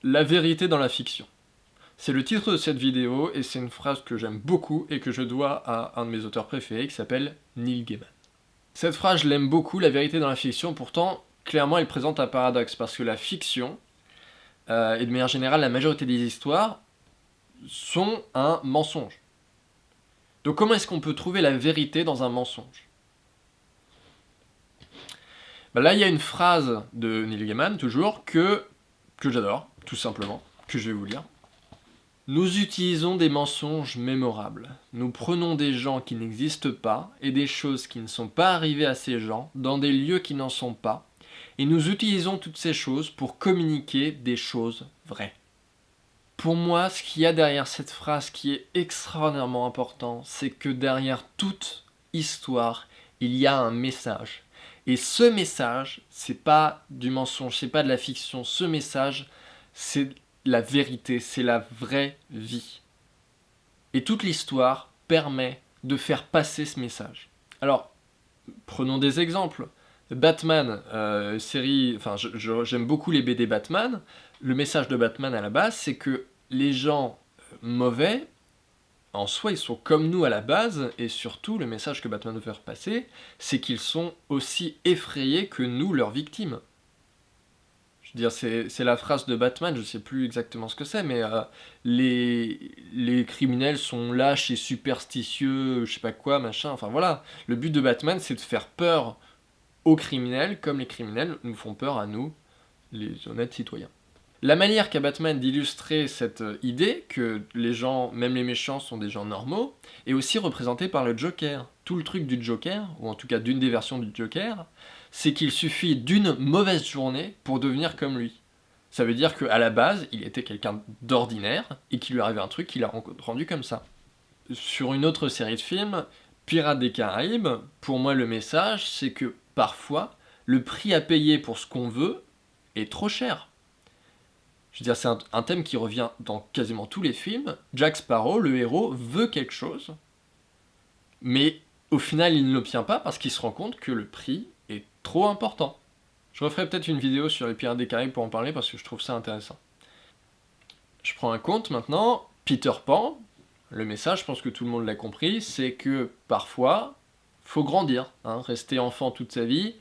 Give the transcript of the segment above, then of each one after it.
La vérité dans la fiction. C'est le titre de cette vidéo et c'est une phrase que j'aime beaucoup et que je dois à un de mes auteurs préférés qui s'appelle Neil Gaiman. Cette phrase, je l'aime beaucoup, la vérité dans la fiction, pourtant, clairement, elle présente un paradoxe parce que la fiction, et de manière générale, la majorité des histoires, sont un mensonge. Donc comment est-ce qu'on peut trouver la vérité dans un mensonge ? Ben là, il y a une phrase de Neil Gaiman, toujours, que j'adore, tout simplement, que je vais vous lire. Nous utilisons des mensonges mémorables. Nous prenons des gens qui n'existent pas et des choses qui ne sont pas arrivées à ces gens dans des lieux qui n'en sont pas, et nous utilisons toutes ces choses pour communiquer des choses vraies. Pour moi, ce qu'il y a derrière cette phrase qui est extraordinairement important, c'est que derrière toute histoire, il y a un message. Et ce message, c'est pas du mensonge, c'est pas de la fiction. Ce message, c'est la vérité, c'est la vraie vie. Et toute l'histoire permet de faire passer ce message. Alors, prenons des exemples. Batman, j'aime beaucoup les BD Batman. Le message de Batman à la base, c'est que les gens mauvais, en soi, ils sont comme nous à la base, et surtout, le message que Batman veut faire passer, c'est qu'ils sont aussi effrayés que nous, leurs victimes. Je veux dire, c'est la phrase de Batman, je sais plus exactement ce que c'est, mais les criminels sont lâches et superstitieux, je sais pas quoi, machin, enfin voilà. Le but de Batman, c'est de faire peur aux criminels, comme les criminels nous font peur à nous, les honnêtes citoyens. La manière qu'a Batman d'illustrer cette idée, que les gens, même les méchants, sont des gens normaux, est aussi représentée par le Joker. Tout le truc du Joker, ou en tout cas d'une des versions du Joker, c'est qu'il suffit d'une mauvaise journée pour devenir comme lui. Ça veut dire qu'à la base, il était quelqu'un d'ordinaire, et qu'il lui arrivait un truc qui l'a rendu comme ça. Sur une autre série de films, Pirates des Caraïbes, pour moi le message, c'est que parfois, le prix à payer pour ce qu'on veut est trop cher. Je veux dire, c'est un thème qui revient dans quasiment tous les films. Jack Sparrow, le héros, veut quelque chose, mais au final, il ne l'obtient pas parce qu'il se rend compte que le prix est trop important. Je referai peut-être une vidéo sur les Pirates des Caraïbes pour en parler parce que je trouve ça intéressant. Je prends un conte maintenant. Peter Pan, le message, je pense que tout le monde l'a compris, c'est que parfois, faut grandir. Rester enfant toute sa vie,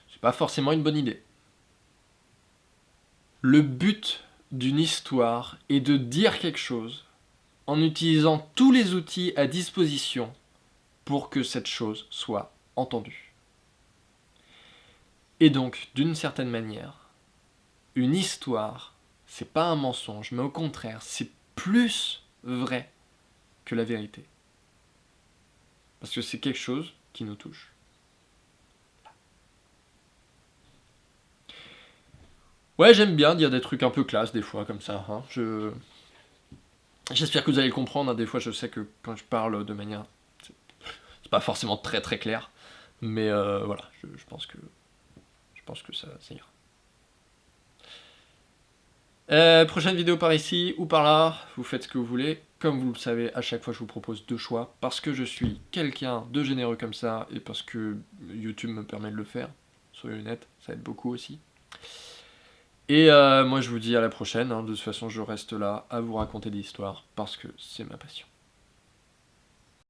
c'est pas forcément une bonne idée. Le but d'une histoire est de dire quelque chose en utilisant tous les outils à disposition pour que cette chose soit entendue. Et donc, d'une certaine manière, une histoire, c'est pas un mensonge, mais au contraire, c'est plus vrai que la vérité. Parce que c'est quelque chose qui nous touche. Ouais, j'aime bien dire des trucs un peu classe des fois, comme ça. J'espère que vous allez le comprendre. Des fois, je sais que quand je parle de manière... C'est pas forcément très très clair. Mais voilà, je pense que ça ira. Prochaine vidéo par ici ou par là, vous faites ce que vous voulez. Comme vous le savez, à chaque fois je vous propose 2 choix, parce que je suis quelqu'un de généreux comme ça, et parce que YouTube me permet de le faire. Soyez honnêtes, ça aide beaucoup aussi. Et moi je vous dis à la prochaine, de toute façon je reste là à vous raconter des histoires, parce que c'est ma passion.